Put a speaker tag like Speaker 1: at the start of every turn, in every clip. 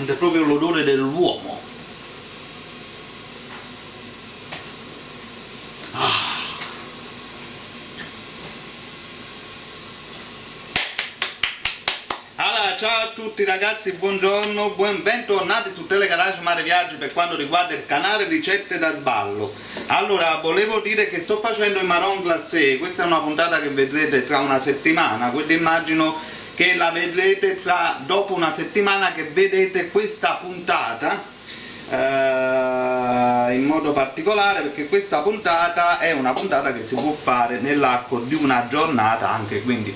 Speaker 1: sente proprio l'odore dell'uomo. Allora, ciao a tutti ragazzi, buongiorno, bentornati su Telegarage Mare Viaggi per quanto riguarda il canale Ricette da Sballo. Allora, volevo dire che sto facendo i marron glacé, questa è una puntata che vedrete tra una settimana, quindi immagino che la vedrete dopo una settimana che vedete questa puntata in modo particolare, perché questa puntata è una puntata che si può fare nell'arco di una giornata anche, quindi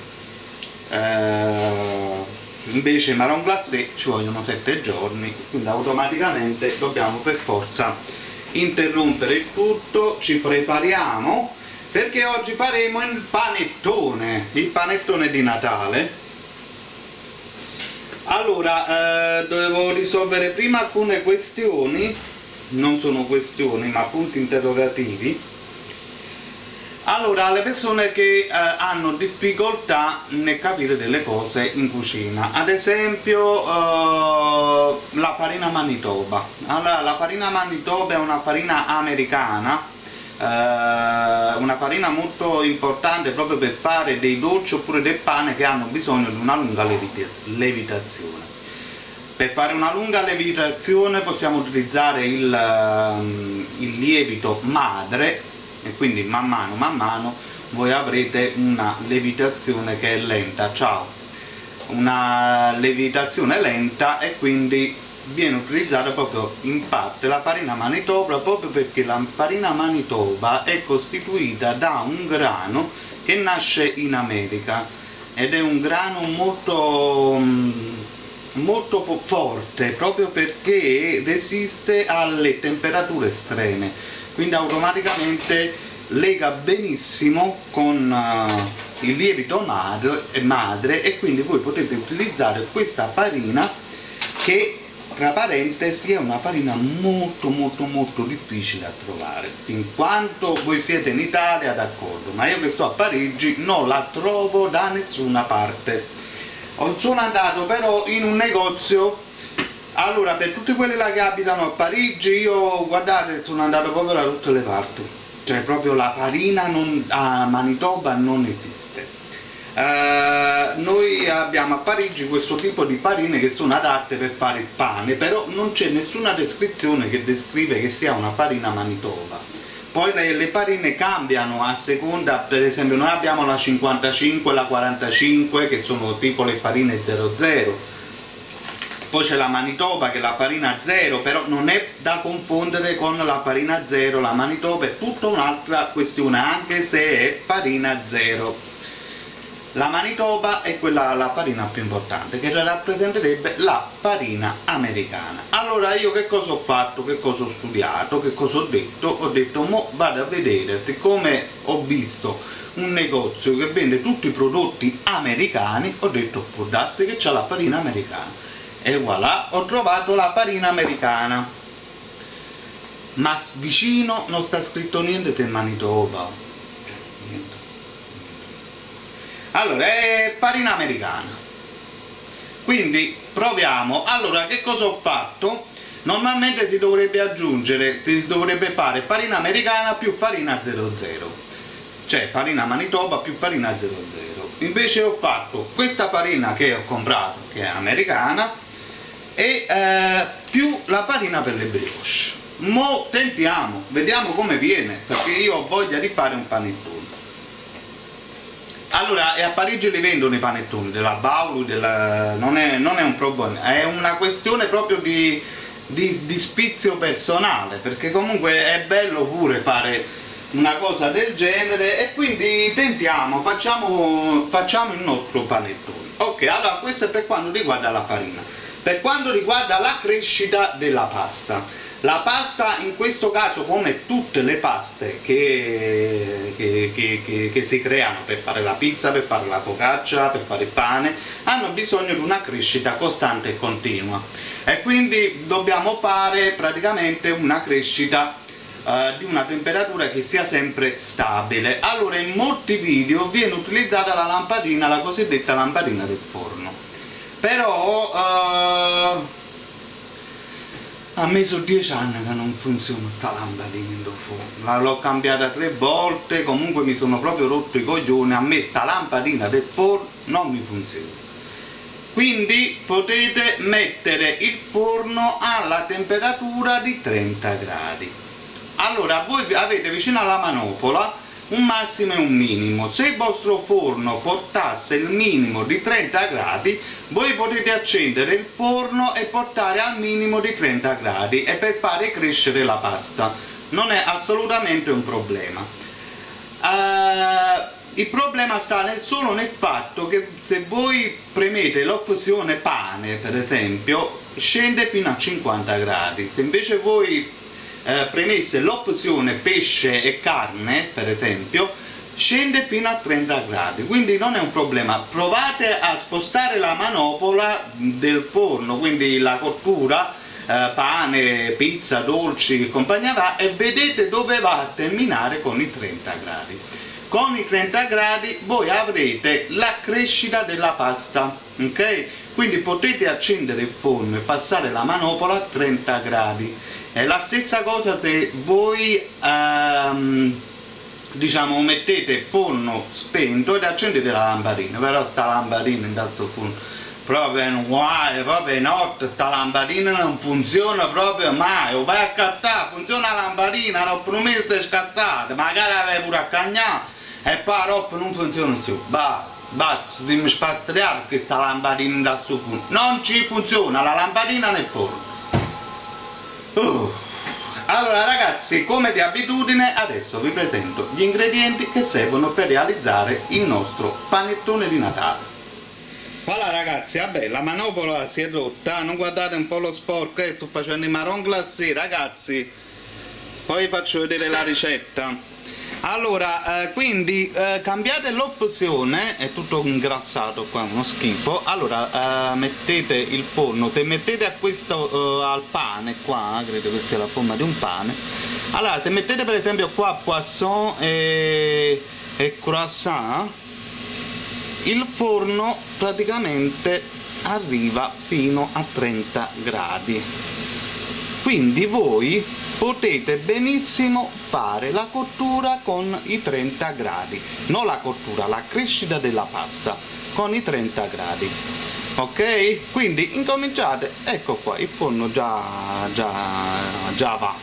Speaker 1: invece marron glacé ci vogliono 7 giorni, quindi automaticamente dobbiamo per forza interrompere il tutto. Ci prepariamo perché oggi faremo il panettone di Natale. Allora, dovevo risolvere prima alcune questioni, non sono questioni ma punti interrogativi. Allora, le persone che hanno difficoltà nel capire delle cose in cucina, ad esempio la farina Manitoba. Allora, la farina Manitoba è una farina americana, una farina molto importante proprio per fare dei dolci oppure del pane che hanno bisogno di una lunga lievitazione. Per fare una lunga lievitazione possiamo utilizzare il lievito madre, e quindi man mano voi avrete una lievitazione che è lenta, una lievitazione lenta, e quindi viene utilizzata proprio in parte la farina Manitoba, proprio perché la farina Manitoba è costituita da un grano che nasce in America ed è un grano molto forte, proprio perché resiste alle temperature estreme, quindi automaticamente lega benissimo con il lievito madre, e quindi voi potete utilizzare questa farina che, tra parentesi, è una farina molto difficile da trovare, in quanto voi siete in Italia, d'accordo, ma io che sto a Parigi non la trovo da nessuna parte. Sono andato però in un negozio. Allora, per tutti quelli là che abitano a Parigi, io, guardate, sono andato proprio da tutte le parti, cioè proprio la farina a Manitoba non esiste. Noi abbiamo a Parigi questo tipo di farine che sono adatte per fare il pane, però non c'è nessuna descrizione che descrive che sia una farina Manitoba. Poi le farine cambiano a seconda, per esempio noi abbiamo la 55, la 45 che sono tipo le farine 00, poi c'è la Manitoba che è la farina 0, però non è da confondere con la farina 0, la Manitoba è tutta un'altra questione, anche se è farina 0. La Manitoba è la farina più importante, che rappresenterebbe la farina americana. Allora io che cosa ho fatto, che cosa ho studiato, che cosa ho detto? Ho detto, mo vado a vedere, siccome ho visto un negozio che vende tutti i prodotti americani, ho detto, può darsi che c'ha la farina americana. E voilà, ho trovato la farina americana, ma vicino non sta scritto niente del Manitoba, niente. Allora è farina americana, quindi proviamo. Allora, che cosa ho fatto? Normalmente si dovrebbe fare farina americana più farina 00, cioè farina Manitoba più farina 00. Invece ho fatto questa farina che ho comprato, che è americana, e più la farina per le brioche. Mo tentiamo, vediamo come viene, perché io ho voglia di fare un panettone. Allora, e a Parigi li vendono i panettoni della Baulu, non è un problema, è una questione proprio di spizio personale, perché comunque è bello pure fare una cosa del genere, e quindi tentiamo, facciamo il nostro panettone. Ok, allora questo è per quanto riguarda la farina. Per quanto riguarda la crescita della pasta, la pasta in questo caso, come tutte le paste che si creano per fare la pizza, per fare la focaccia, per fare il pane, hanno bisogno di una crescita costante e continua, e quindi dobbiamo fare praticamente una crescita di una temperatura che sia sempre stabile. Allora, in molti video viene utilizzata la lampadina, la cosiddetta lampadina del forno, però A me sono 10 anni che non funziona sta lampadina in forno, l'ho cambiata 3 volte, comunque mi sono proprio rotto i coglioni, a me sta lampadina del forno non mi funziona. Quindi potete mettere il forno alla temperatura di 30 gradi. Allora voi avete vicino alla manopola un massimo e un minimo. Se il vostro forno portasse il minimo di 30 gradi, voi potete accendere il forno e portare al minimo di 30 gradi e per fare crescere la pasta. Non è assolutamente un problema. Il problema sta solo nel fatto che se voi premete l'opzione pane, per esempio, scende fino a 50 gradi. Se invece voi premesse l'opzione pesce e carne, per esempio, scende fino a 30 gradi, quindi non è un problema. Provate a spostare la manopola del forno, quindi la cottura, pane, pizza, dolci e compagnia va, e vedete dove va a terminare con i 30 gradi. Con i 30 gradi voi avrete la crescita della pasta, ok? Quindi potete accendere il forno e passare la manopola a 30 gradi. È la stessa cosa se voi diciamo mettete il forno spento ed accendete la lampadina, però sta lampadina in questo forno proprio notte, sta lampadina non funziona proprio mai. O vai a cattare, funziona la lampadina, dopo un mese scazzate, magari avevi pure a cagnare e poi dopo non funziona più. Basta, mi spazzare che sta lampadina in questo forno non ci funziona, la lampadina nel forno. Allora ragazzi, come di abitudine, adesso vi presento gli ingredienti che servono per realizzare il nostro panettone di Natale. Voilà ragazzi, vabbè, la manopola si è rotta, non guardate un po' lo sporco, sto facendo i marron glacé ragazzi, poi vi faccio vedere la ricetta. Allora, quindi cambiate l'opzione, è tutto ingrassato qua, uno schifo. Allora, mettete il forno, se mettete a questo al pane qua, credo che sia la forma di un pane. Allora, se mettete per esempio qua poisson e croissant, il forno praticamente arriva fino a 30 gradi. Quindi voi potete benissimo fare la cottura con i 30 gradi, non la cottura, la crescita della pasta con i 30 gradi, ok? Quindi incominciate, ecco qua, il forno già va,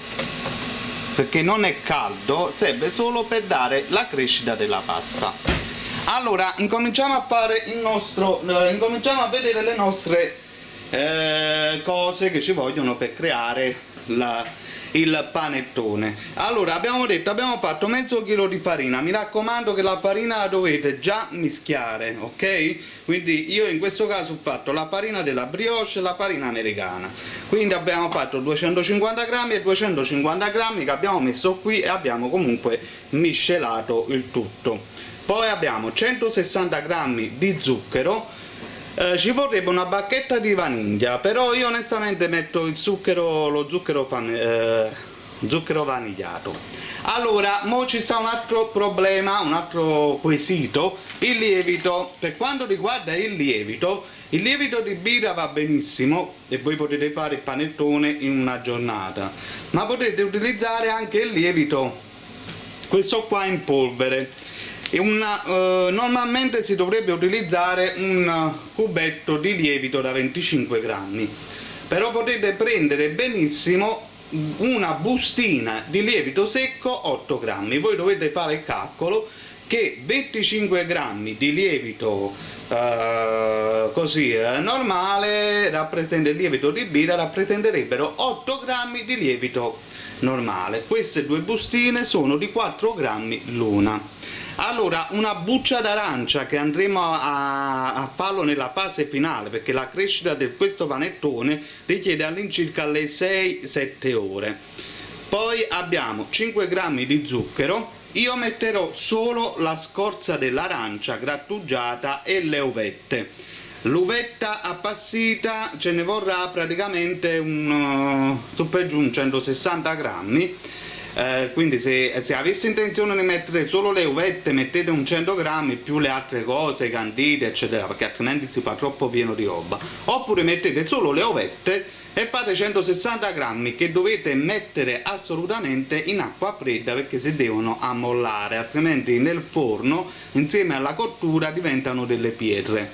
Speaker 1: perché non è caldo, serve solo per dare la crescita della pasta. Allora incominciamo a fare il nostro, incominciamo a vedere le nostre cose che ci vogliono per creare il panettone. Allora abbiamo fatto mezzo chilo di farina, mi raccomando che la farina la dovete già mischiare, ok? Quindi io in questo caso ho fatto la farina della brioche e la farina americana, quindi abbiamo fatto 250 grammi e 250 grammi che abbiamo messo qui e abbiamo comunque miscelato il tutto. Poi abbiamo 160 grammi di zucchero. Ci vorrebbe una bacchetta di vaniglia, però io onestamente metto lo zucchero vanigliato. Allora, mo ci sta un altro problema, un altro quesito, il lievito. Per quanto riguarda il lievito di birra va benissimo e voi potete fare il panettone in una giornata, ma potete utilizzare anche il lievito, questo qua in polvere. Normalmente si dovrebbe utilizzare un cubetto di lievito da 25 grammi, però potete prendere benissimo una bustina di lievito secco 8 grammi. Voi dovete fare il calcolo che 25 grammi di lievito normale rappresenta il lievito di birra, rappresenterebbero 8 grammi di lievito normale. Queste due bustine sono di 4 grammi l'una. Allora, una buccia d'arancia che andremo a farlo nella fase finale, perché la crescita di questo panettone richiede all'incirca le 6-7 ore. Poi abbiamo 5 grammi di zucchero. Io metterò solo la scorza dell'arancia grattugiata e le uvette. L'uvetta appassita ce ne vorrà praticamente su per giù 160 grammi. Quindi se avessi intenzione di mettere solo le uvette, mettete un 100 grammi più le altre cose, candite eccetera, perché altrimenti si fa troppo pieno di roba. Oppure mettete solo le uvette e fate 160 grammi che dovete mettere assolutamente in acqua fredda perché si devono ammollare, altrimenti nel forno insieme alla cottura diventano delle pietre.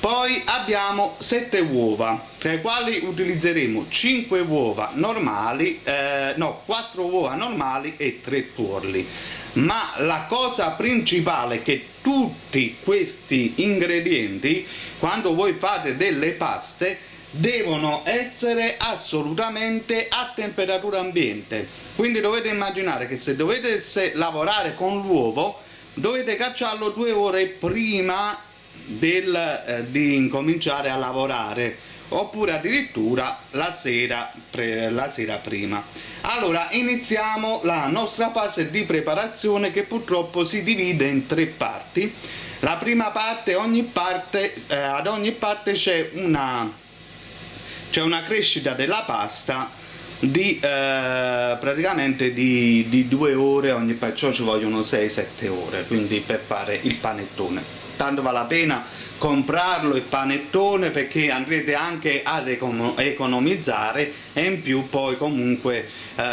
Speaker 1: Poi abbiamo 7 uova, tra le quali utilizzeremo 5 uova normali, 4 uova normali e 3 tuorli. Ma la cosa principale è che tutti questi ingredienti, quando voi fate delle paste, devono essere assolutamente a temperatura ambiente. Quindi dovete immaginare che se dovete lavorare con l'uovo, dovete cacciarlo 2 ore prima di incominciare a lavorare, oppure addirittura la sera prima. Allora iniziamo la nostra fase di preparazione, che purtroppo si divide in 3 parti. La prima parte, ad ogni parte c'è una crescita della pasta praticamente di 2 ore, perciò ci vogliono 6-7 ore, quindi per fare il panettone. Tanto vale la pena comprarlo il panettone, perché andrete anche ad economizzare e in più poi comunque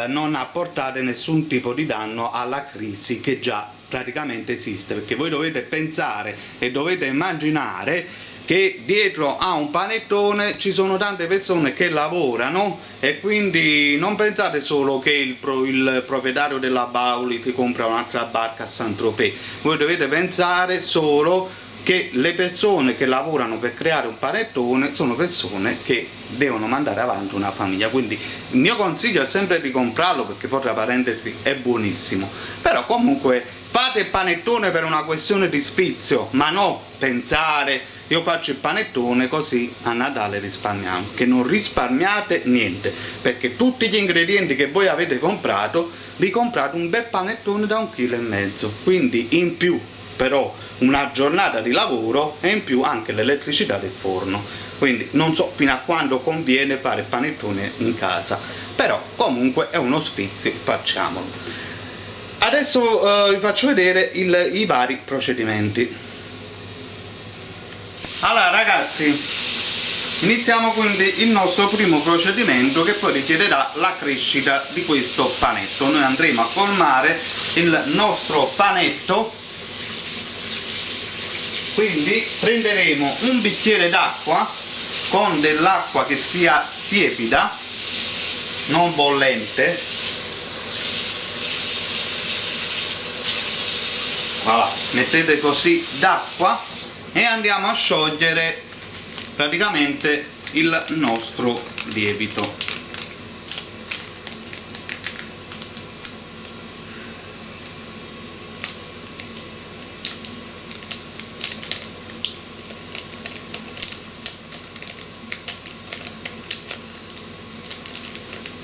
Speaker 1: non apportate nessun tipo di danno alla crisi che già praticamente esiste, perché voi dovete pensare e dovete immaginare che dietro a un panettone ci sono tante persone che lavorano, e quindi non pensate solo che il proprietario della Bauli ti compra un'altra barca a Saint-Tropez. Voi dovete pensare solo che le persone che lavorano per creare un panettone sono persone che devono mandare avanti una famiglia. Quindi il mio consiglio è sempre di comprarlo, perché poi tra parentesi è buonissimo. Però comunque fate il panettone per una questione di sfizio, ma no pensare io faccio il panettone così a Natale risparmiamo, che non risparmiate niente, perché tutti gli ingredienti che voi avete comprato, vi comprate un bel panettone da 1,5 kg, quindi in più però una giornata di lavoro e in più anche l'elettricità del forno. Quindi non so fino a quando conviene fare il panettone in casa, però comunque è uno sfizio, facciamolo. Adesso vi faccio vedere i vari procedimenti. Allora ragazzi, iniziamo quindi il nostro primo procedimento, che poi richiederà la crescita di questo panetto. Noi andremo a colmare il nostro panetto, quindi prenderemo un bicchiere d'acqua con dell'acqua che sia tiepida, non bollente. Voilà, mettete così d'acqua e andiamo a sciogliere praticamente il nostro lievito.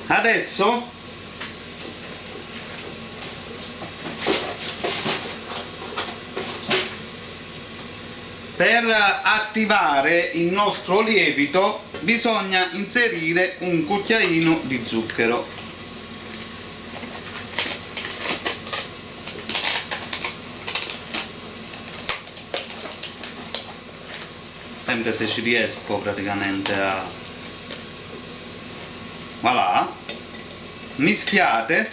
Speaker 1: Adesso per attivare il nostro lievito bisogna inserire un cucchiaino di zucchero. Sempre se ci riesco praticamente a... Voilà, mischiate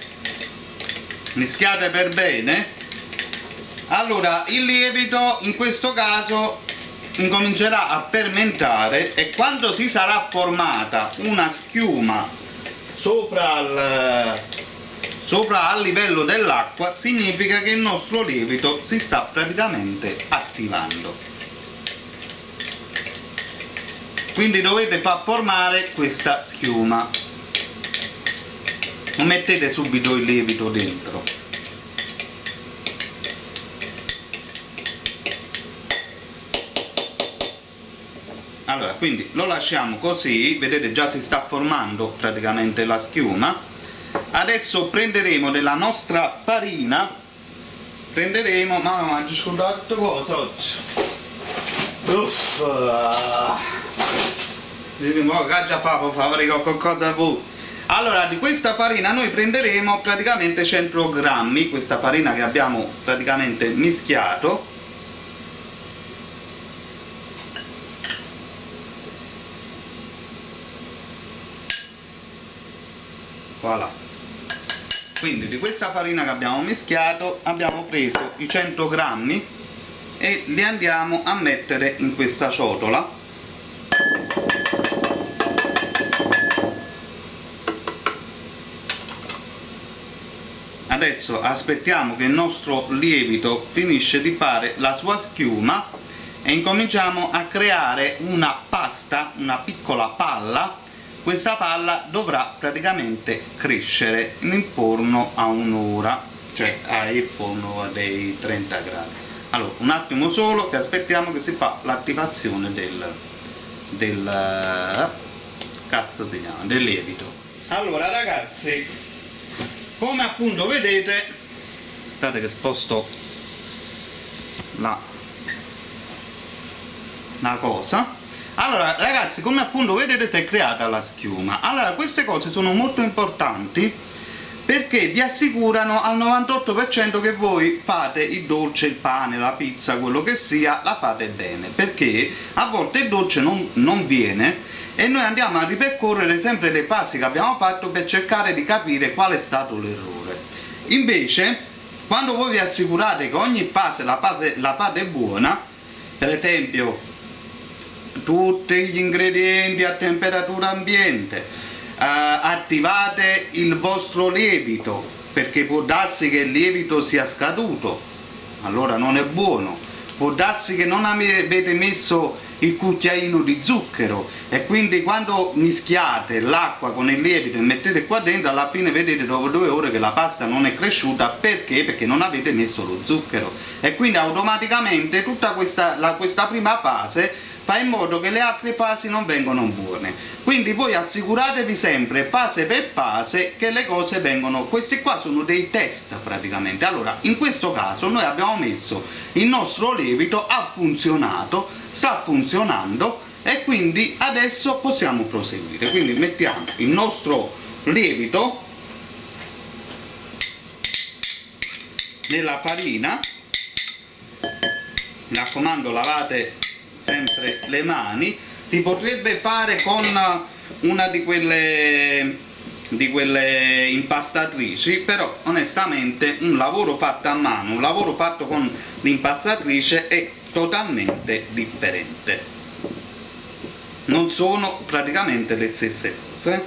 Speaker 1: per bene. Allora il lievito in questo caso incomincerà a fermentare, e quando si sarà formata una schiuma sopra al livello dell'acqua, significa che il nostro lievito si sta praticamente attivando. Quindi dovete far formare questa schiuma, non mettete subito il lievito dentro. Allora, quindi lo lasciamo così, vedete già si sta formando praticamente la schiuma. Adesso prenderemo della nostra farina, ma mangio scusate cosa oggi. Già fa per fare qualcosa a voi. Allora, di questa farina noi prenderemo praticamente 100 grammi, questa farina che abbiamo praticamente mischiato. voilà. Quindi di questa farina che abbiamo mischiato abbiamo preso i 100 grammi e li andiamo a mettere in questa ciotola. Adesso aspettiamo che il nostro lievito finisce di fare la sua schiuma e incominciamo a creare una pasta, una piccola palla. Questa palla dovrà praticamente crescere nel forno a un'ora, cioè al forno dei 30 gradi. Allora, un attimo solo che aspettiamo che si fa l'attivazione del lievito. Allora ragazzi, come appunto vedete, aspettate che sposto la cosa. Allora ragazzi, come appunto vedete è creata la schiuma. Allora queste cose sono molto importanti perché vi assicurano al 98% che voi fate il dolce, il pane, la pizza, quello che sia, la fate bene, perché a volte il dolce non viene e noi andiamo a ripercorrere sempre le fasi che abbiamo fatto per cercare di capire qual è stato l'errore. Invece quando voi vi assicurate che ogni fase la fate buona, per esempio tutti gli ingredienti a temperatura ambiente, attivate il vostro lievito, perché può darsi che il lievito sia scaduto, allora non è buono, può darsi che non avete messo il cucchiaino di zucchero e quindi quando mischiate l'acqua con il lievito e mettete qua dentro, alla fine vedete dopo 2 ore che la pasta non è cresciuta. Perché non avete messo lo zucchero, e quindi automaticamente tutta questa prima fase fa in modo che le altre fasi non vengano buone. Quindi voi assicuratevi sempre fase per fase che le cose vengono. Questi qua sono dei test praticamente. Allora in questo caso noi abbiamo messo il nostro lievito, ha funzionato, sta funzionando e quindi adesso possiamo proseguire. Quindi mettiamo il nostro lievito nella farina, mi raccomando lavate sempre le mani. Si potrebbe fare con una di quelle impastatrici, però onestamente un lavoro fatto a mano, un lavoro fatto con l'impastatrice è totalmente differente, non sono praticamente le stesse cose.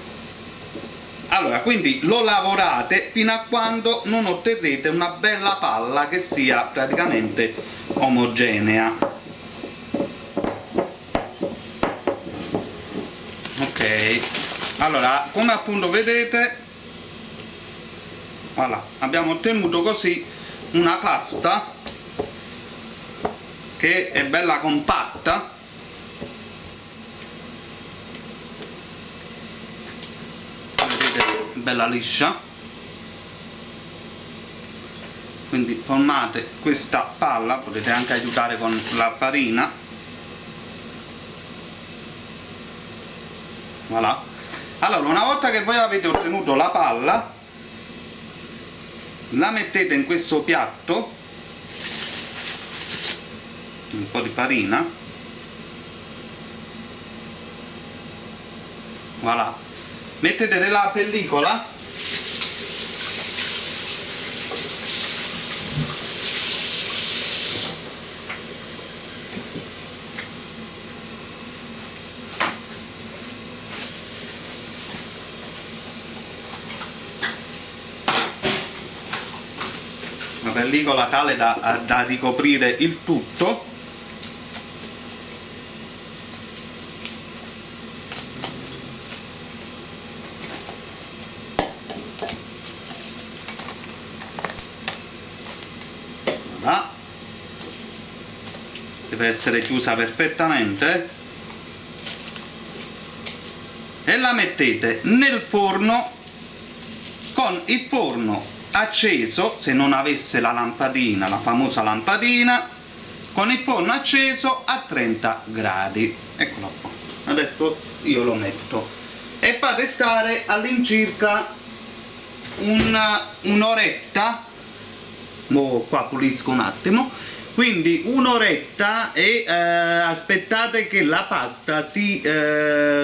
Speaker 1: Allora quindi lo lavorate fino a quando non otterrete una bella palla che sia praticamente omogenea. Ok, allora come appunto vedete, voilà, abbiamo ottenuto così una pasta che è bella compatta, vedete, bella liscia. Quindi formate questa palla, potete anche aiutare con la farina, voilà. Allora una volta che voi avete ottenuto la palla, la mettete in questo piatto, un po' di farina, voilà, mettete della pellicola tale da ricoprire il tutto. Voilà. Deve essere chiusa perfettamente e la mettete nel forno con il forno acceso, se non avesse la lampadina, la famosa lampadina, con il forno acceso a 30 gradi. Eccolo qua. Adesso io lo metto e fate stare all'incirca un'oretta. Qua pulisco un attimo. quindi un'oretta e aspettate che la pasta si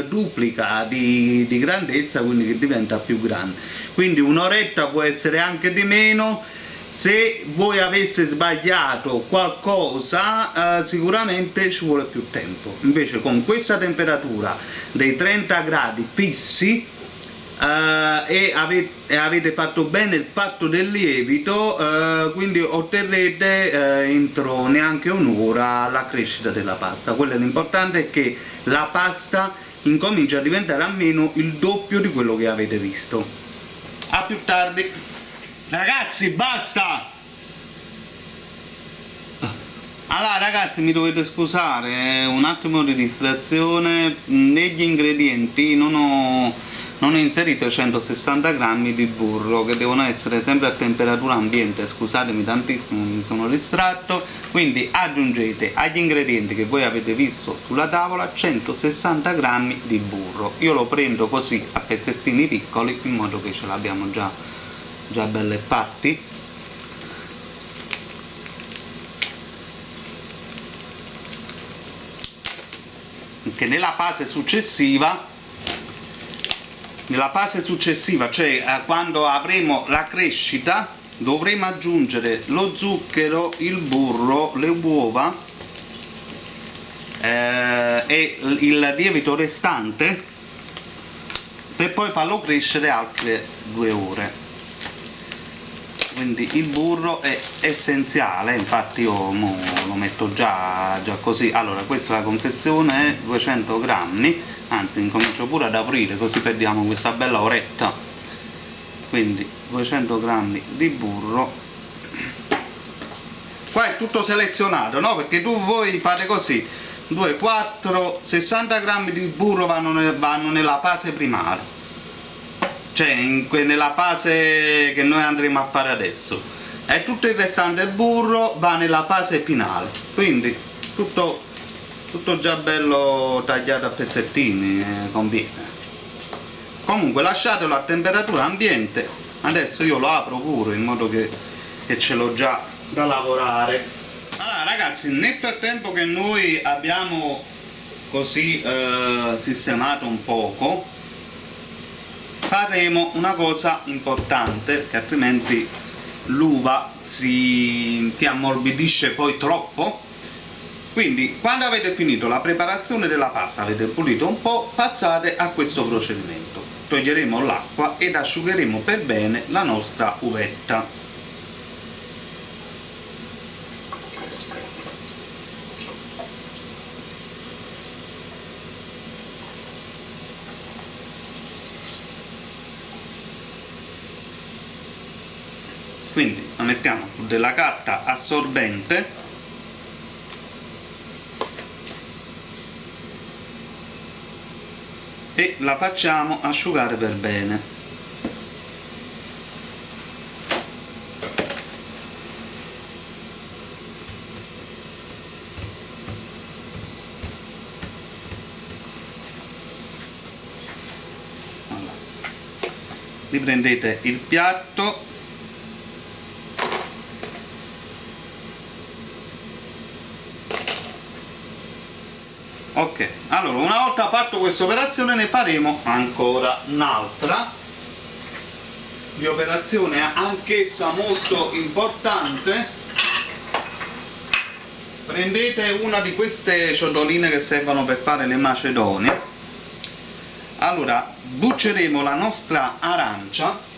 Speaker 1: duplica di grandezza, quindi che diventa più grande. Quindi un'oretta, può essere anche di meno. Se voi avesse sbagliato qualcosa sicuramente ci vuole più tempo. Invece con questa temperatura dei 30 gradi fissi e avete fatto bene il fatto del lievito, quindi otterrete entro neanche un'ora la crescita della pasta. Quello è l'importante, è che la pasta incomincia a diventare almeno il doppio di quello che avete visto. A più tardi. Ragazzi, basta! Allora ragazzi, mi dovete scusare, un attimo di distrazione. Negli ingredienti non ho inserito 160 grammi di burro, che devono essere sempre a temperatura ambiente. Scusatemi tantissimo, mi sono distratto. Quindi aggiungete agli ingredienti che voi avete visto sulla tavola 160 grammi di burro. Io lo prendo così a pezzettini piccoli, in modo che ce l'abbiamo già belli fatti. Che nella fase successiva, cioè quando avremo la crescita, dovremo aggiungere lo zucchero, il burro, le uova e il lievito restante, per poi farlo crescere altre 2 ore. Quindi il burro è essenziale, infatti io lo metto già così. Allora, questa è la confezione, è 200 grammi, anzi incomincio pure ad aprire così perdiamo questa bella oretta. Quindi 200 grammi di burro. Qua è tutto selezionato, no? Perché voi fate così: 2, 4, 60 grammi di burro vanno nella fase primaria, cioè nella fase che noi andremo a fare adesso, e tutto il restante burro va nella fase finale. Quindi tutto già bello tagliato a pezzettini, conviene. Comunque lasciatelo a temperatura ambiente. Adesso io lo apro pure, in modo che ce l'ho già da lavorare. Allora ragazzi, nel frattempo che noi abbiamo così sistemato un poco, faremo una cosa importante, perché altrimenti l'uva si ammorbidisce poi troppo. Quindi quando avete finito la preparazione della pasta, avete pulito un po', passate a questo procedimento. Toglieremo l'acqua ed asciugheremo per bene la nostra uvetta. Quindi la mettiamo su della carta assorbente e la facciamo asciugare per bene. Allora, riprendete il piatto, ok. Allora, una volta fatto questa operazione ne faremo ancora un'altra di operazione, anch'essa molto importante. Prendete una di queste ciotoline che servono per fare le macedonie. Allora, bucceremo la nostra arancia.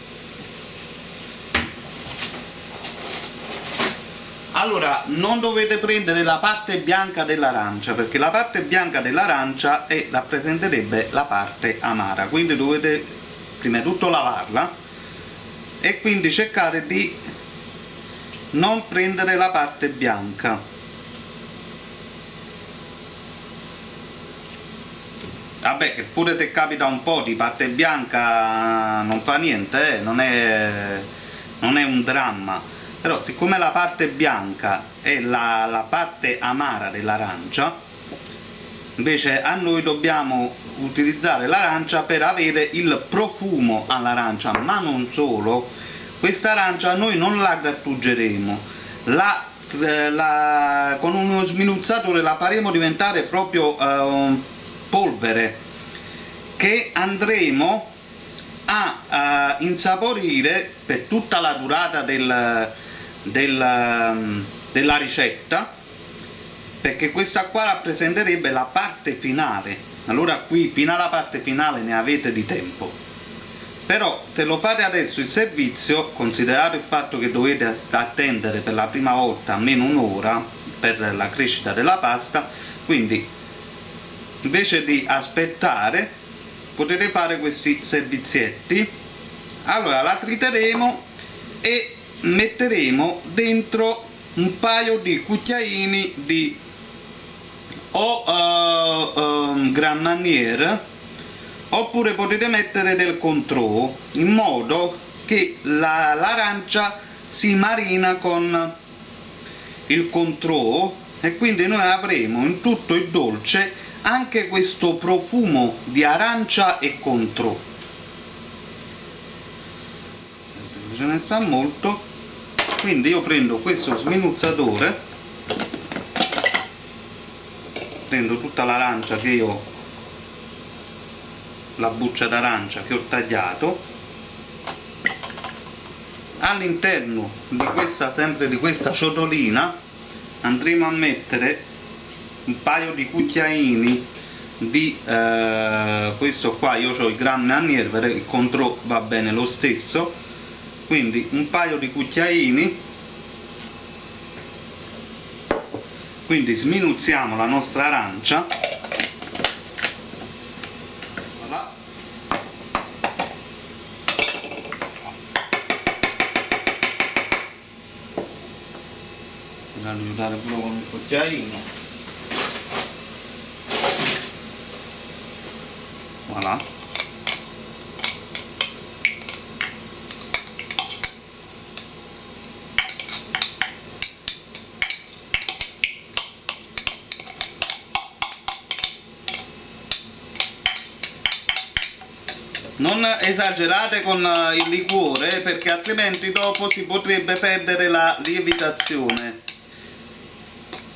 Speaker 1: Allora, non dovete prendere la parte bianca dell'arancia, perché la parte bianca dell'arancia rappresenterebbe la parte amara, quindi dovete prima di tutto lavarla e quindi cercare di non prendere la parte bianca. Vabbè, che pure se capita un po' di parte bianca non fa niente, non è un dramma. Però siccome la parte bianca è la parte amara dell'arancia, invece a noi dobbiamo utilizzare l'arancia per avere il profumo all'arancia, ma non solo. Questa arancia noi non la grattugeremo, la con uno sminuzzatore la faremo diventare proprio polvere, che andremo a insaporire per tutta la durata della ricetta, perché questa qua rappresenterebbe la parte finale. Allora qui fino alla parte finale ne avete di tempo, però se lo fate adesso il servizio, considerato il fatto che dovete attendere per la prima volta almeno un'ora per la crescita della pasta, quindi invece di aspettare potete fare questi servizietti. Allora la triteremo e metteremo dentro un paio di cucchiaini di Grand Marnier, oppure potete mettere del Cointreau, in modo che l'arancia si marina con il Cointreau, e quindi noi avremo in tutto il dolce anche questo profumo di arancia e Cointreau. Se ce ne sta molto, quindi io prendo questo sminuzzatore, prendo tutta l'arancia che io, la buccia d'arancia che ho tagliato, all'interno di questa, sempre di questa ciotolina, andremo a mettere un paio di cucchiaini di questo qua, io ho il Grand Marnier, il Cointreau va bene lo stesso, quindi un paio di cucchiaini, quindi sminuzziamo la nostra arancia. Voilà. Voglio aiutare pure con un cucchiaino. Voilà. Non esagerate con il liquore, perché altrimenti dopo si potrebbe perdere la lievitazione.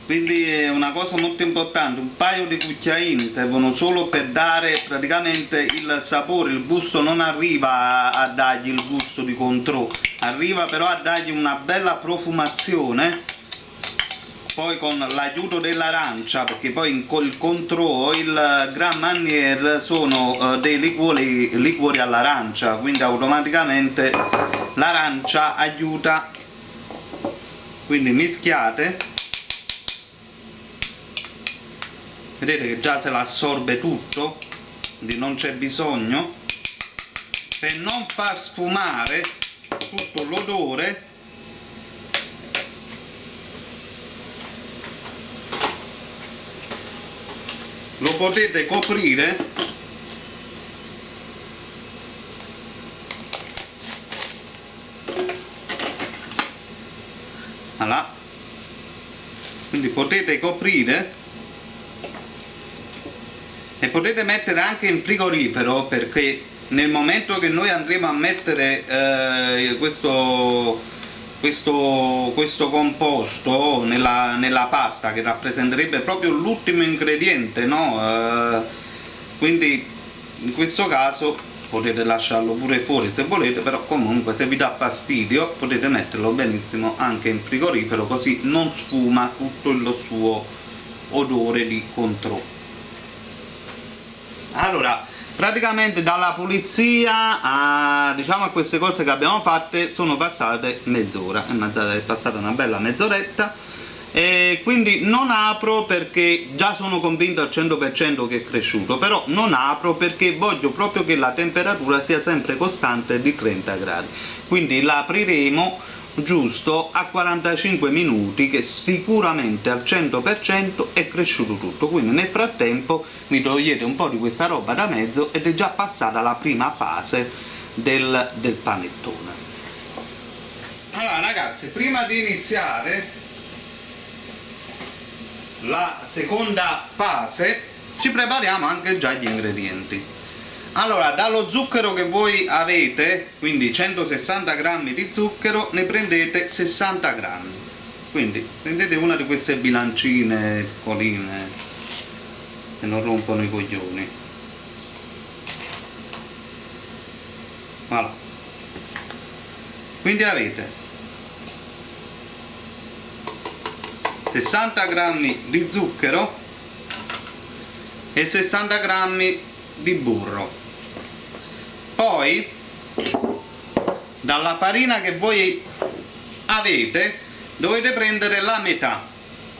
Speaker 1: Quindi è una cosa molto importante, un paio di cucchiaini servono solo per dare praticamente il sapore, il gusto non arriva a dargli il gusto di Cointreau, arriva però a dargli una bella profumazione, poi con l'aiuto dell'arancia, perché poi il Cointreau, il Grand Marnier sono dei liquori all'arancia, quindi automaticamente l'arancia aiuta. Quindi mischiate, vedete che già se l'assorbe tutto, quindi non c'è bisogno, per non far sfumare tutto l'odore. Lo potete coprire voilà. Quindi potete coprire e potete mettere anche in frigorifero, perché nel momento che noi andremo a mettere questo composto nella pasta, che rappresenterebbe proprio l'ultimo ingrediente, no? Quindi in questo caso potete lasciarlo pure fuori se volete, però comunque se vi dà fastidio potete metterlo benissimo anche in frigorifero, così non sfuma tutto il suo odore di Cointreau. Allora, praticamente dalla pulizia a, diciamo, a queste cose che abbiamo fatte sono passate mezz'ora, è passata una bella mezz'oretta, e quindi non apro perché già sono convinto al 100% che è cresciuto, però non apro perché voglio proprio che la temperatura sia sempre costante di 30 gradi, quindi la apriremo giusto a 45 minuti, che sicuramente al 100% è cresciuto tutto. Quindi nel frattempo mi togliete un po' di questa roba da mezzo ed è già passata la prima fase del panettone. Allora ragazzi, prima di iniziare la seconda fase ci prepariamo anche già gli ingredienti. Allora, dallo zucchero che voi avete, quindi 160 grammi di zucchero, ne prendete 60 grammi, quindi prendete una di queste bilancine piccoline che non rompono i coglioni, voilà. Quindi avete 60 grammi di zucchero e 60 grammi di burro. Poi dalla farina che voi avete dovete prendere la metà,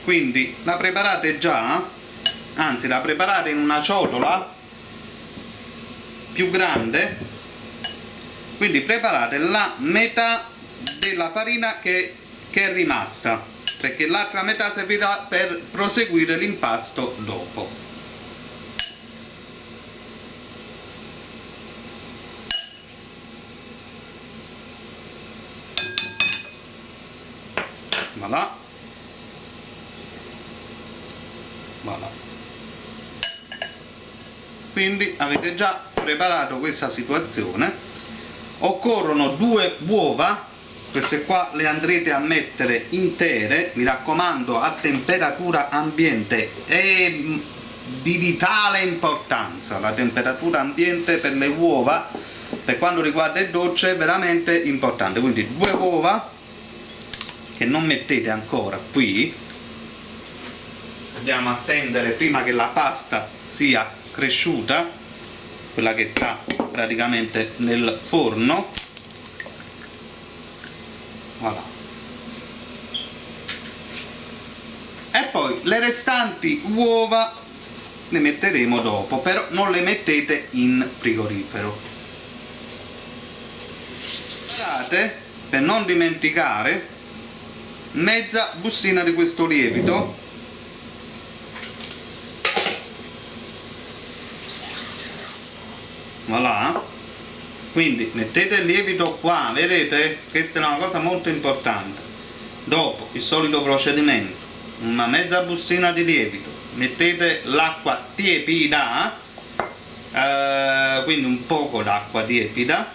Speaker 1: quindi la preparate già, anzi la preparate in una ciotola più grande, quindi preparate la metà della farina che è rimasta, perché l'altra metà servirà per proseguire l'impasto dopo. Voilà. Voilà. Quindi avete già preparato questa situazione. Occorrono 2 uova, queste qua le andrete a mettere intere, mi raccomando a temperatura ambiente, è di vitale importanza la temperatura ambiente per le uova, per quanto riguarda il dolce è veramente importante, quindi 2 uova che non mettete ancora qui, dobbiamo attendere prima che la pasta sia cresciuta, quella che sta praticamente nel forno, voilà. E poi le restanti uova le metteremo dopo, però non le mettete in frigorifero. Guardate, per non dimenticare, mezza bustina di questo lievito, voilà. Quindi mettete il lievito qua, vedete? Questa è una cosa molto importante. Dopo il solito procedimento, una mezza bustina di lievito, mettete l'acqua tiepida, quindi un poco d'acqua tiepida,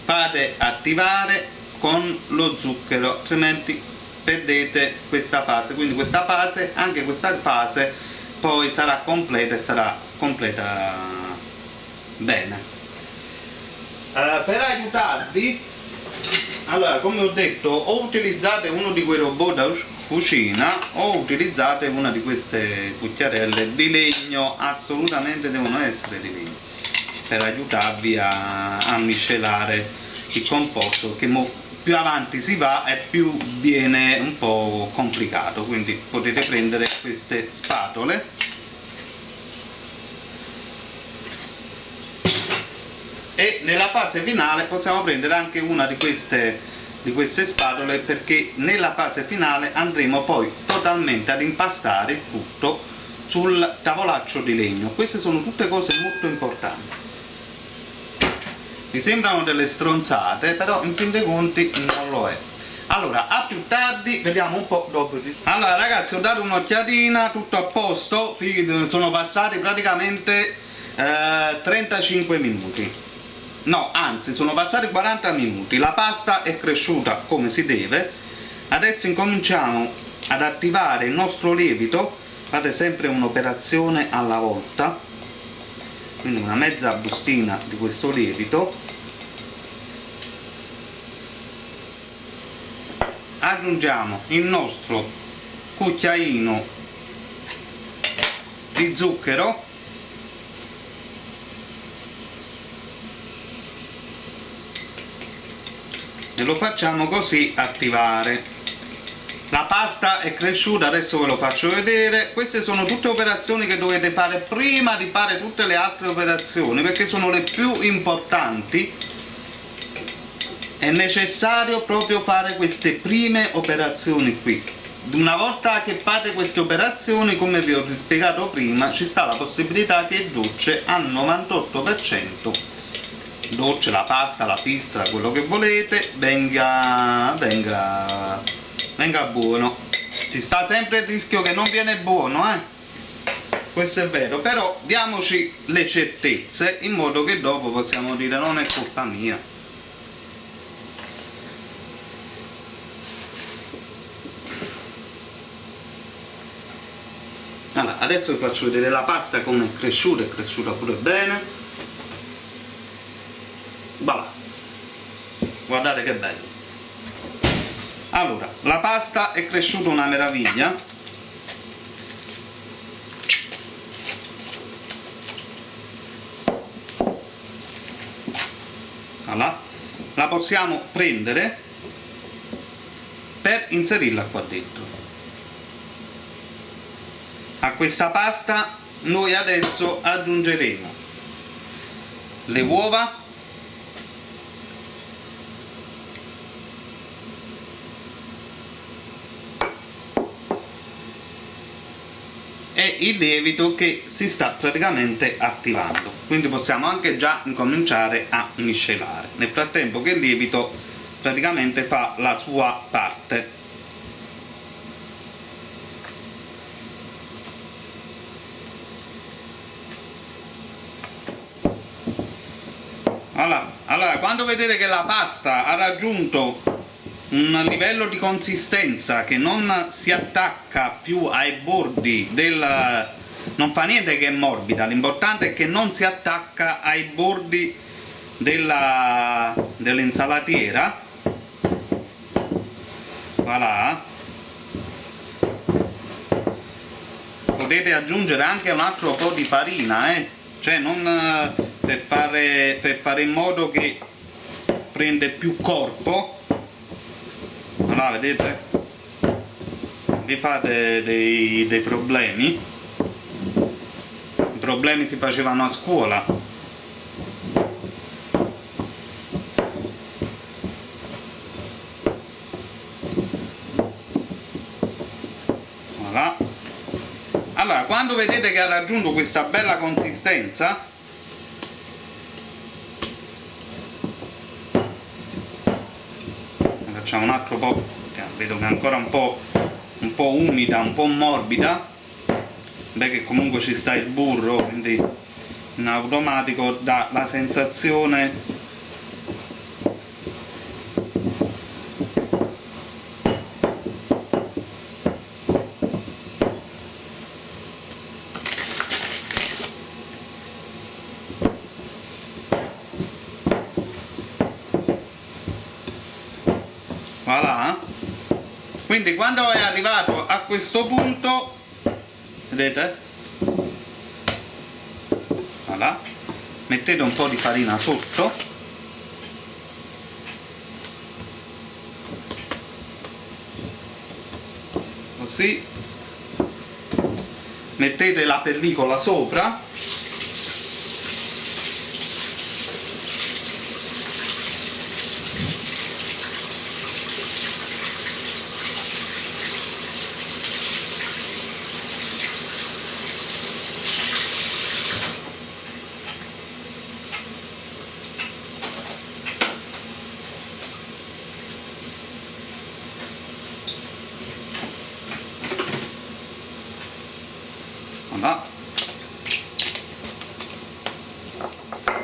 Speaker 1: fate attivare con lo zucchero, altrimenti perdete questa fase. Quindi questa fase, anche questa fase poi sarà completa e sarà completa bene. Per aiutarvi, allora, come ho detto, o utilizzate uno di quei robot da cucina o utilizzate una di queste cucchiarelle di legno, assolutamente devono essere di legno, per aiutarvi a miscelare il composto, che più avanti si va e più viene un po' complicato, quindi potete prendere queste spatole e nella fase finale possiamo prendere anche una di queste spatole, perché nella fase finale andremo poi totalmente ad impastare il tutto sul tavolaccio di legno. Queste sono tutte cose molto importanti. Mi sembrano delle stronzate, però in fin dei conti non lo è. Allora, a più tardi, vediamo un po' dopo. Allora ragazzi, ho dato un'occhiatina, tutto a posto, sono passati praticamente 35 minuti. No, anzi, sono passati 40 minuti, la pasta è cresciuta come si deve. Adesso incominciamo ad attivare il nostro lievito, fate sempre un'operazione alla volta, quindi una mezza bustina di questo lievito, aggiungiamo il nostro cucchiaino di zucchero e lo facciamo così attivare. La pasta è cresciuta, adesso ve lo faccio vedere. Queste sono tutte operazioni che dovete fare prima di fare tutte le altre operazioni, perché sono le più importanti. È necessario proprio fare queste prime operazioni qui. Una volta che fate queste operazioni, come vi ho spiegato prima, ci sta la possibilità che il dolce al 98%, dolce, la pasta, la pizza, quello che volete, venga buono. Ci sta sempre il rischio che non viene buono, questo è vero, però diamoci le certezze in modo che dopo possiamo dire non è colpa mia. Allora, adesso vi faccio vedere la pasta come è cresciuta pure bene. Voilà, guardate che bello. Allora, la pasta è cresciuta una meraviglia. Allora, la possiamo prendere per inserirla qua dentro. A questa pasta noi adesso aggiungeremo le uova, e il lievito che si sta praticamente attivando, quindi possiamo anche già incominciare a miscelare nel frattempo che il lievito praticamente fa la sua parte. Allora, quando vedete che la pasta ha raggiunto un livello di consistenza che non si attacca più ai bordi del... non fa niente che è morbida, l'importante è che non si attacca ai bordi dell'insalatiera. Voilà. Potete aggiungere anche un altro po' di farina, cioè non per fare in modo che prende più corpo. Allora, vedete? Vi fate dei problemi. I problemi si facevano a scuola. Voilà. Allora, quando vedete che ha raggiunto questa bella consistenza, facciamo un altro po', vedo che è ancora un po' umida, un po' morbida, beh, che comunque ci sta il burro, quindi in automatico dà la sensazione voilà. Quindi quando è arrivato a questo punto, vedete, voilà, mettete un po' di farina sotto, così, mettete la pellicola sopra,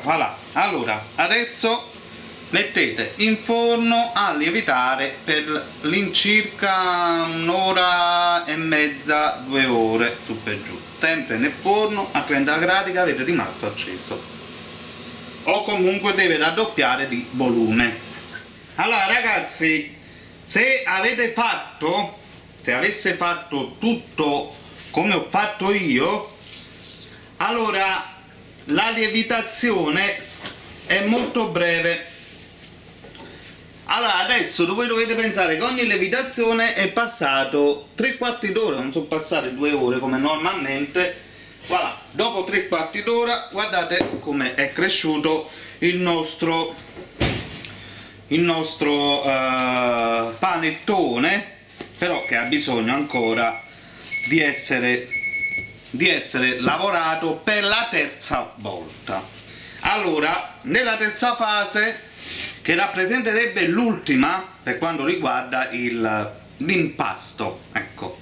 Speaker 1: voilà. Allora, adesso mettete in forno a lievitare per all'incirca un'ora e mezza, 2 ore, su per giù, sempre nel forno a 30 gradi che avete rimasto acceso, o comunque deve raddoppiare di volume. Allora ragazzi, se avesse fatto tutto come ho fatto io, allora la lievitazione è molto breve. Allora adesso voi dovete pensare che ogni lievitazione è passato 3/4 d'ora, non sono passate 2 ore come normalmente. Voilà, dopo 3/4 d'ora guardate come è cresciuto il nostro panettone, però che ha bisogno ancora di essere lavorato per la terza volta. Allora, nella terza fase, che rappresenterebbe l'ultima per quanto riguarda l'impasto, ecco,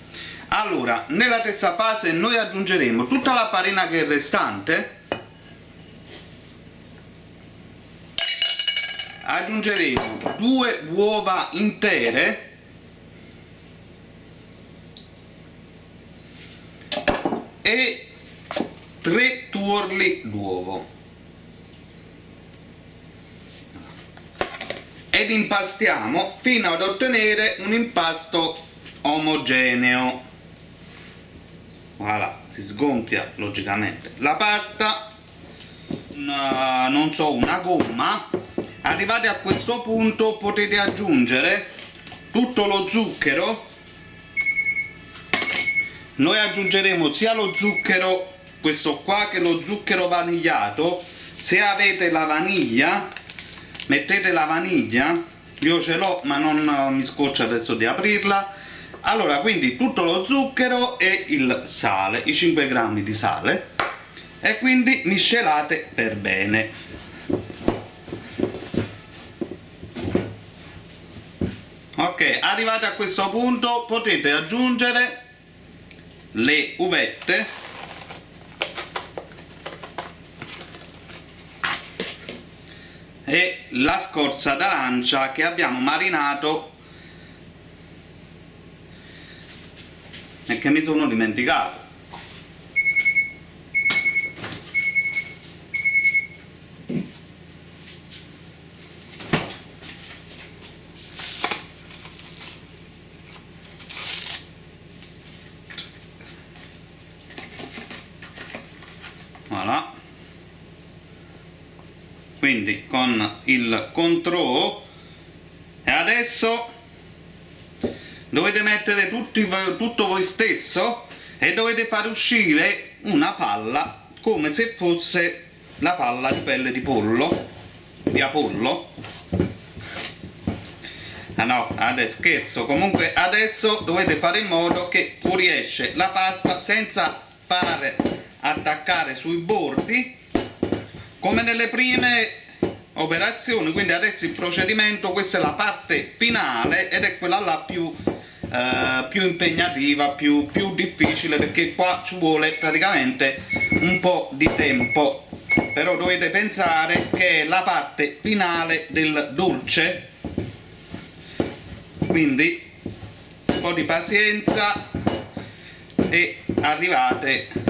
Speaker 1: allora nella terza fase noi aggiungeremo tutta la farina che è restante, aggiungeremo 2 uova intere, 3 tuorli d'uovo ed impastiamo fino ad ottenere un impasto omogeneo. Voilà, si sgonfia logicamente la pasta, non so, una gomma. Arrivati a questo punto potete aggiungere tutto lo zucchero. Noi aggiungeremo sia lo zucchero, questo qua, che lo zucchero vanigliato. Se avete la vaniglia, mettete la vaniglia, io ce l'ho ma non mi scoccia adesso di aprirla. Allora, quindi tutto lo zucchero e il sale, i 5 grammi di sale, e quindi miscelate per bene. Ok, arrivate a questo punto potete aggiungere le uvette e la scorza d'arancia che abbiamo marinato e che mi sono dimenticato. Voilà. Quindi con il controllo, e adesso dovete mettere tutto voi stesso e dovete far uscire una palla come se fosse la palla di pelle di pollo, di apollo. Ah no, adesso scherzo. Comunque adesso dovete fare in modo che fuoriesce la pasta senza fare attaccare sui bordi come nelle prime operazioni. Quindi adesso il procedimento, questa è la parte finale ed è quella là più impegnativa, più difficile, perché qua ci vuole praticamente un po' di tempo. Però dovete pensare che è la parte finale del dolce, quindi un po' di pazienza e arrivate.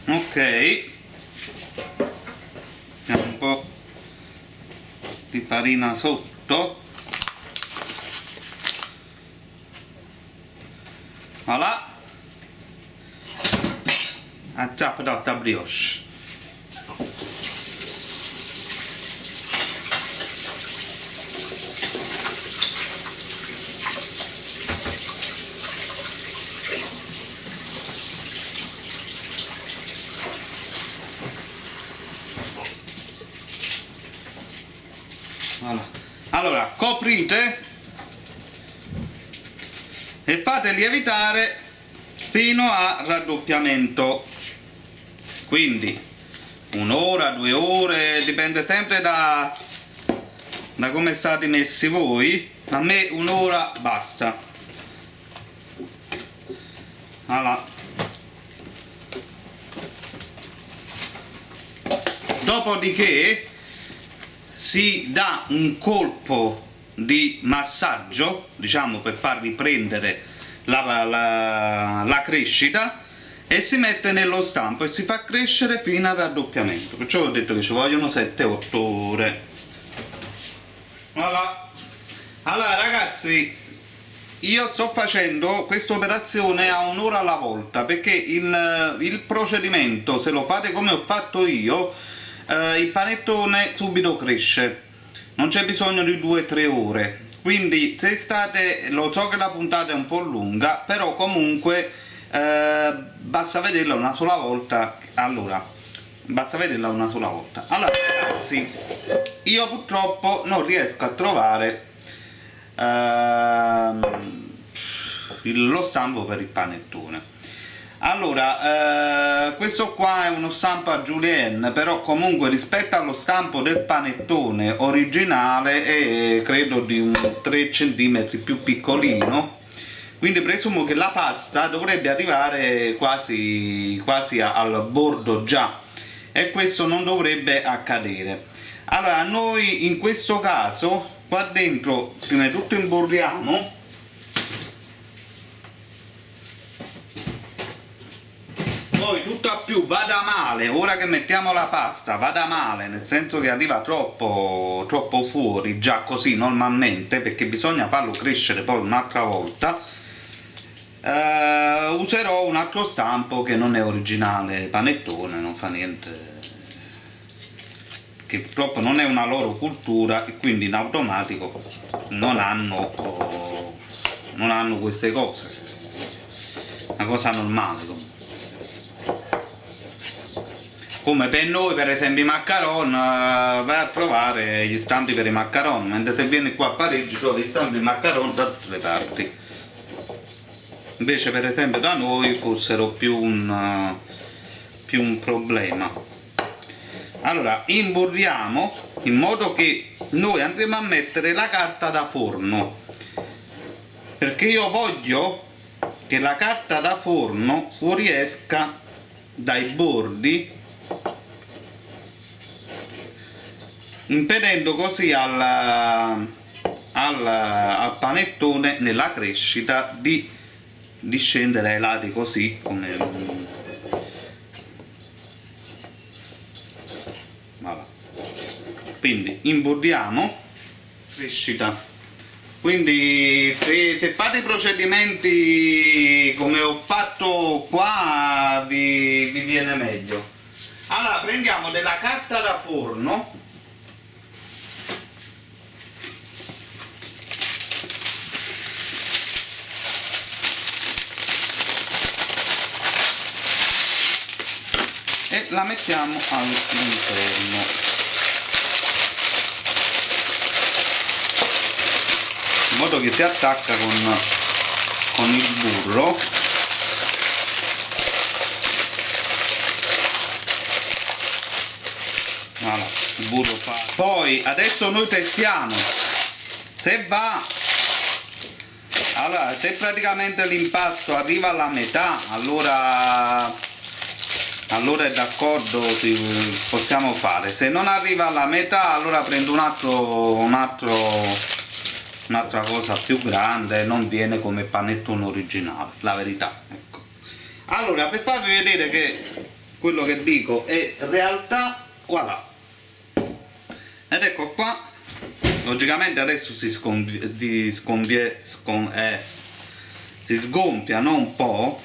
Speaker 1: Ok, mettiamo un po' di farina sotto. Voilà, acciappa da brioche. Allora, coprite e fate lievitare fino a raddoppiamento, quindi 1 ora, 2 ore, dipende sempre da come state messi voi. A me 1 ora basta. Allora, dopodiché si dà un colpo di massaggio, diciamo, per far riprendere la crescita, e si mette nello stampo e si fa crescere fino al raddoppiamento. Perciò ho detto che ci vogliono 7-8 ore. Voilà. Allora ragazzi, io sto facendo questa operazione a 1 ora alla volta, perché il procedimento, se lo fate come ho fatto io, il panettone subito cresce, non c'è bisogno di 2-3 ore. Quindi se state, lo so che la puntata è un po' lunga, però comunque basta vederla una sola volta. Allora, basta vederla una sola volta. Allora ragazzi, io purtroppo non riesco a trovare lo stampo per il panettone. Allora, questo qua è uno stampo a julienne, però comunque rispetto allo stampo del panettone originale è credo di un 3 cm più piccolino, quindi presumo che la pasta dovrebbe arrivare quasi al bordo già, e questo non dovrebbe accadere. Allora noi in questo caso qua dentro prima di tutto imburriamo, poi tutto a più vada male, ora che mettiamo la pasta vada male, nel senso che arriva troppo fuori già così normalmente, perché bisogna farlo crescere poi un'altra volta. Userò un altro stampo che non è originale panettone, non fa niente, che purtroppo non è una loro cultura e quindi in automatico non hanno queste cose, una cosa normale come per noi. Per esempio i maccaron, vai a trovare gli stampi per i maccaron, mentre se vieni qua a Parigi trovi gli stampi di maccaron da tutte le parti. Invece per esempio da noi fossero più un problema. Allora imburriamo in modo che noi andremo a mettere la carta da forno, perché io voglio che la carta da forno fuoriesca dai bordi, impedendo così al panettone nella crescita di scendere ai lati così come voilà. Quindi imburriamo crescita, quindi se fate i procedimenti come ho fatto qua vi viene meglio. Allora prendiamo della carta da forno, e la mettiamo all'interno, in modo che si attacca con il burro. Voilà, il burro fa. Poi adesso noi testiamo se va. Allora, se praticamente l'impasto arriva alla metà, allora è d'accordo, possiamo fare. Se non arriva alla metà, allora prendo un'altra cosa più grande, non viene come panettone originale, la verità, ecco. Allora, per farvi vedere che quello che dico è realtà, voilà, ed ecco qua. Logicamente adesso si sgompia, no, un po'.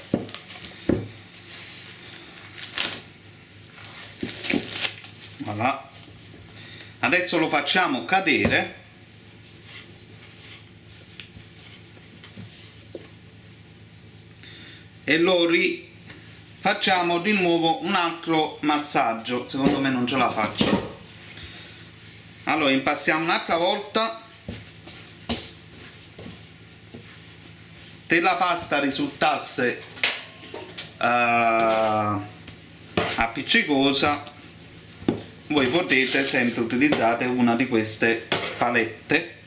Speaker 1: Voilà. Adesso lo facciamo cadere e lo rifacciamo di nuovo un altro massaggio. Secondo me non ce la faccio. Allora impastiamo un'altra volta. Se la pasta risultasse appiccicosa, voi potete sempre utilizzare una di queste palette.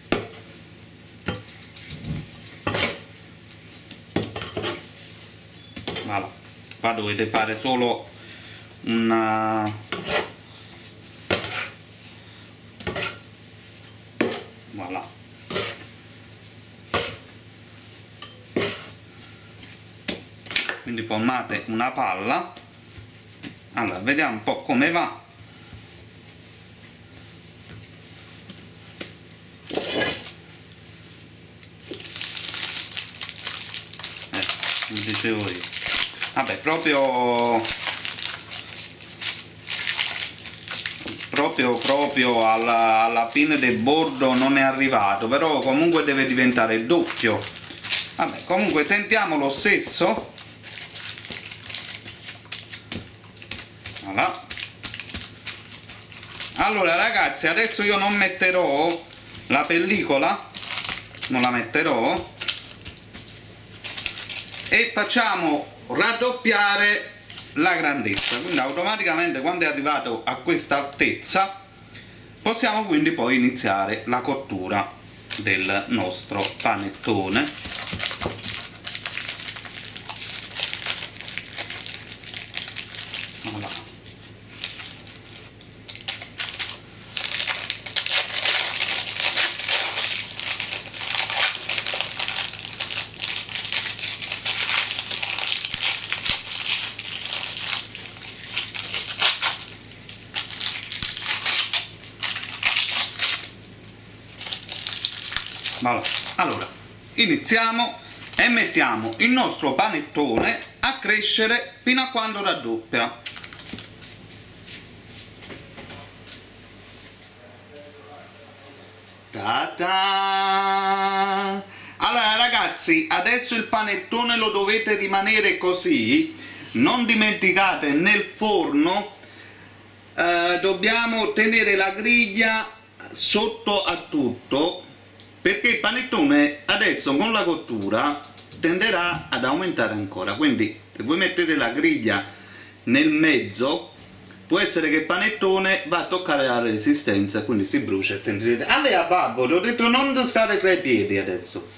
Speaker 1: Voilà. Qua dovete fare solo una, voilà, quindi formate una palla. Allora vediamo un po' come va. Come dicevo io, vabbè, proprio alla fine del bordo non è arrivato, però comunque deve diventare doppio. Vabbè, comunque tentiamo lo stesso. Voilà. Allora ragazzi, adesso io non metterò la pellicola, non la metterò, e facciamo raddoppiare la grandezza, quindi automaticamente quando è arrivato a questa altezza possiamo quindi poi iniziare la cottura del nostro panettone. Voilà. Allora, iniziamo e mettiamo il nostro panettone a crescere fino a quando raddoppia. Ta-da! Allora ragazzi, adesso il panettone lo dovete rimanere così, non dimenticate nel forno dobbiamo tenere la griglia sotto a tutto, perché il panettone adesso con la cottura tenderà ad aumentare ancora, quindi se voi mettete la griglia nel mezzo può essere che il panettone va a toccare la resistenza, quindi si brucia e tenderete. Allora babbo, ti ho detto non stare tra i piedi adesso.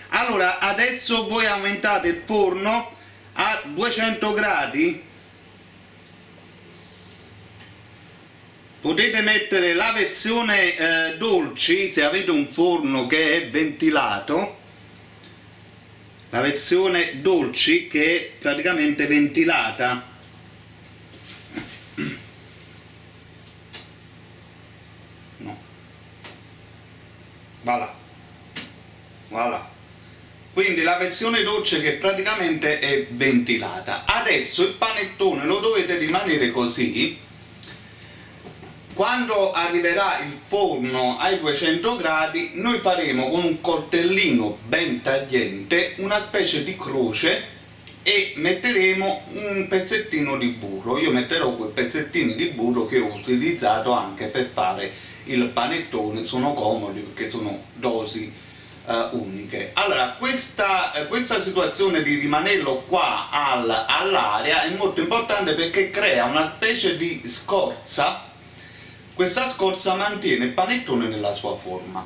Speaker 1: Allora adesso voi aumentate il forno a 200 gradi, potete mettere la versione dolci se avete un forno che è ventilato, la versione dolci che è praticamente ventilata. No, voilà, voilà. Quindi la versione dolce che praticamente è ventilata. Adesso il panettone lo dovete rimanere così. Quando arriverà il forno ai 200 gradi noi faremo con un coltellino ben tagliente una specie di croce e metteremo un pezzettino di burro. Io metterò quei pezzettini di burro che ho utilizzato anche per fare il panettone, sono comodi perché sono dosi uniche. Allora questa situazione di rimanerlo qua all'aria è molto importante perché crea una specie di scorza. Questa scorza mantiene il panettone nella sua forma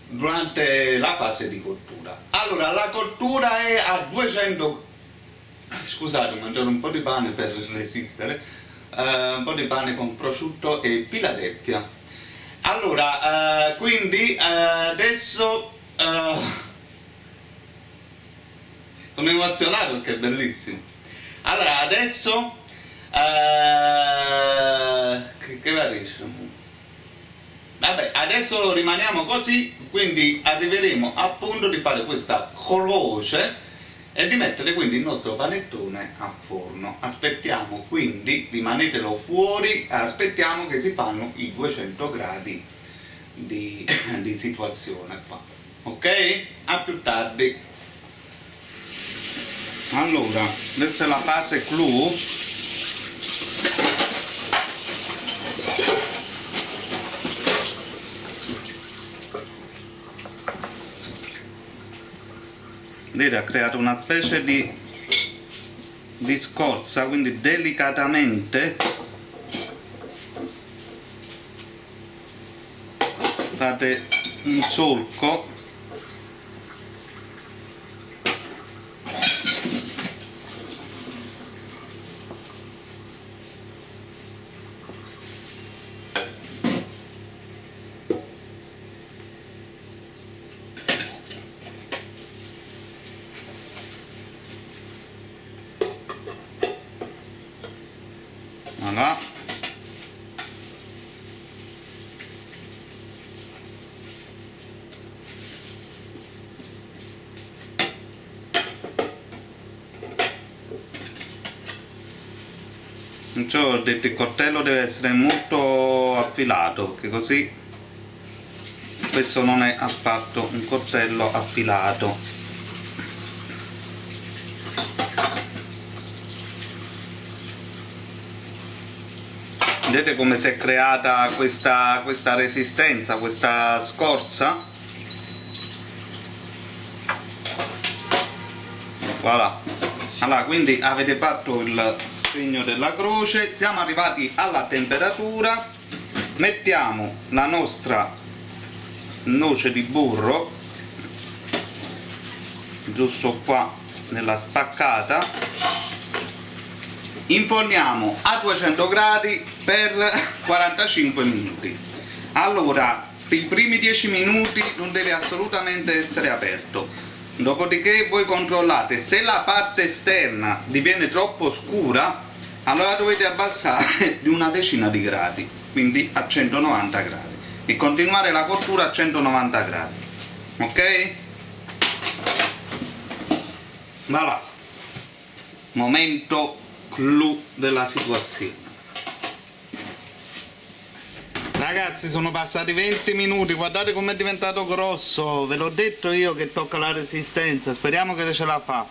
Speaker 1: durante la fase di cottura. Allora la cottura è a 200, scusate, ho mangiato un po' di pane per resistere, un po' di pane con prosciutto e Philadelphia. Allora, quindi adesso sono emozionato perché è bellissimo. Allora, adesso che varisce? Vabbè, adesso lo rimaniamo così, quindi arriveremo a punto di fare questa croce e di mettere quindi il nostro panettone a forno. Aspettiamo quindi, rimanetelo fuori, aspettiamo che si fanno i 200 gradi di situazione qua, ok? A più tardi. Allora, questa è la fase clou. Vedete, ha creato una specie di scorza, quindi delicatamente fate un solco . Voilà. Perciò ho detto il coltello deve essere molto affilato, perché così questo non è affatto un coltello affilato. Vedete come si è creata questa resistenza, questa scorza? Voilà. Allora, quindi avete fatto il segno della croce, siamo arrivati alla temperatura, mettiamo la nostra noce di burro giusto qua nella spaccata, inforniamo a 200 gradi per 45 minuti. Allora, per i primi 10 minuti non deve assolutamente essere aperto, dopodiché voi controllate, se la parte esterna diviene troppo scura allora dovete abbassare di una decina di gradi, quindi a 190 gradi, e continuare la cottura a 190 gradi. ok? Voilà, momento clou della situazione. Ragazzi, sono passati 20 minuti, guardate com'è diventato grosso, ve l'ho detto io che tocca la resistenza, speriamo che ce la fa.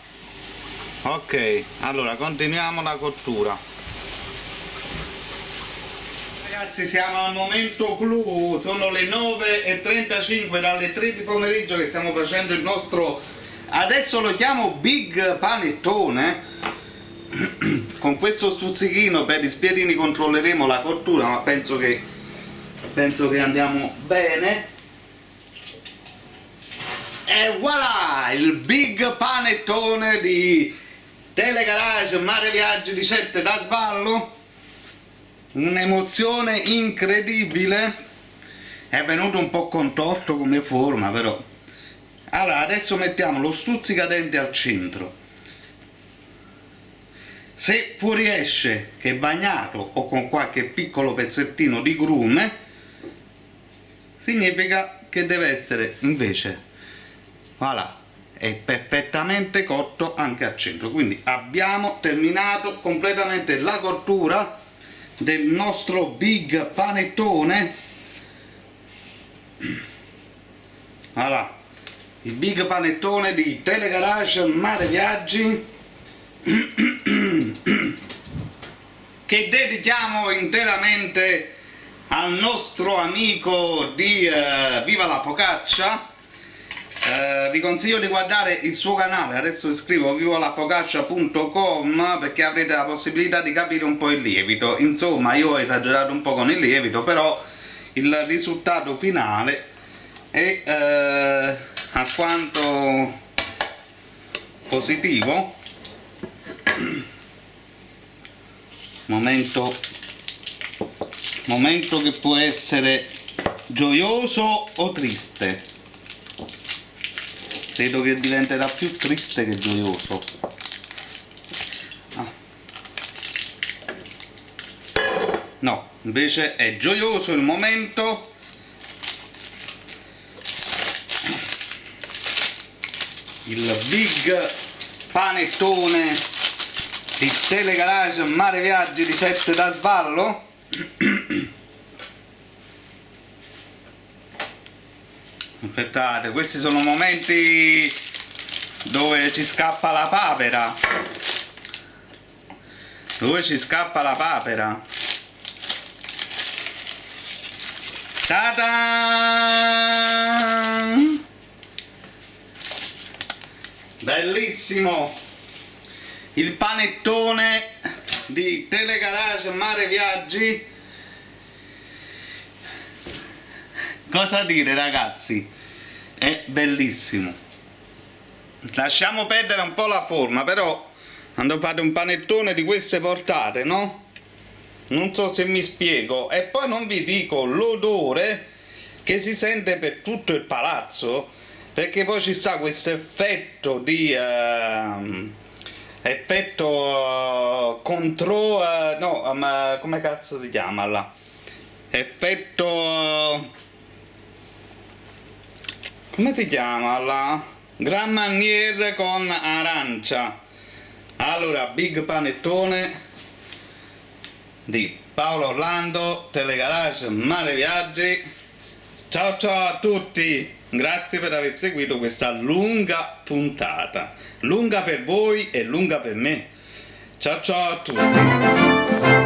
Speaker 1: Ok, allora continuiamo la cottura. Ragazzi, siamo al momento clou, sono le 9:35, dalle 3 di pomeriggio che stiamo facendo il nostro, adesso lo chiamo big panettone. Con questo stuzzichino per i spiedini controlleremo la cottura, ma penso che andiamo bene. E voilà, il big panettone di Telegarage Mare Viaggi di 7 da Svallo. Un'emozione incredibile, è venuto un po' contorto come forma però. Allora adesso mettiamo lo stuzzicadenti al centro, se fuoriesce che è bagnato o con qualche piccolo pezzettino di grume significa che deve essere invece, voilà, è perfettamente cotto anche al centro. Quindi abbiamo terminato completamente la cottura del nostro big panettone. Voilà, il big panettone di Telegarage Mare Viaggi che dedichiamo interamente al nostro amico di Viva la Focaccia. Vi consiglio di guardare il suo canale, adesso scrivo vivalafocaccia.com perché avrete la possibilità di capire un po' il lievito. Insomma, io ho esagerato un po' con il lievito, però il risultato finale è alquanto positivo. Momento che può essere gioioso o triste. Credo che diventerà più triste che gioioso. No, invece è gioioso il momento. Il big panettone di Telegarage Mare Viaggi di 7 da Svallo. Aspettate, questi sono momenti dove ci scappa la papera. Ta-da! Bellissimo! Il panettone di Telegarage Mare Viaggi. Cosa dire, ragazzi? È bellissimo. Lasciamo perdere un po' la forma, però quando fate un panettone di queste portate, no? Non so se mi spiego. E poi non vi dico l'odore che si sente per tutto il palazzo, perché poi ci sta questo effetto di contro no, ma come cazzo si chiama là? Effetto, come si chiama là? Grand Marnier con arancia. Allora, big panettone di Paolo Orlando, Telegarage Mare Viaggi. Ciao ciao a tutti, grazie per aver seguito questa lunga puntata, lunga per voi e lunga per me. Ciao ciao a tutti.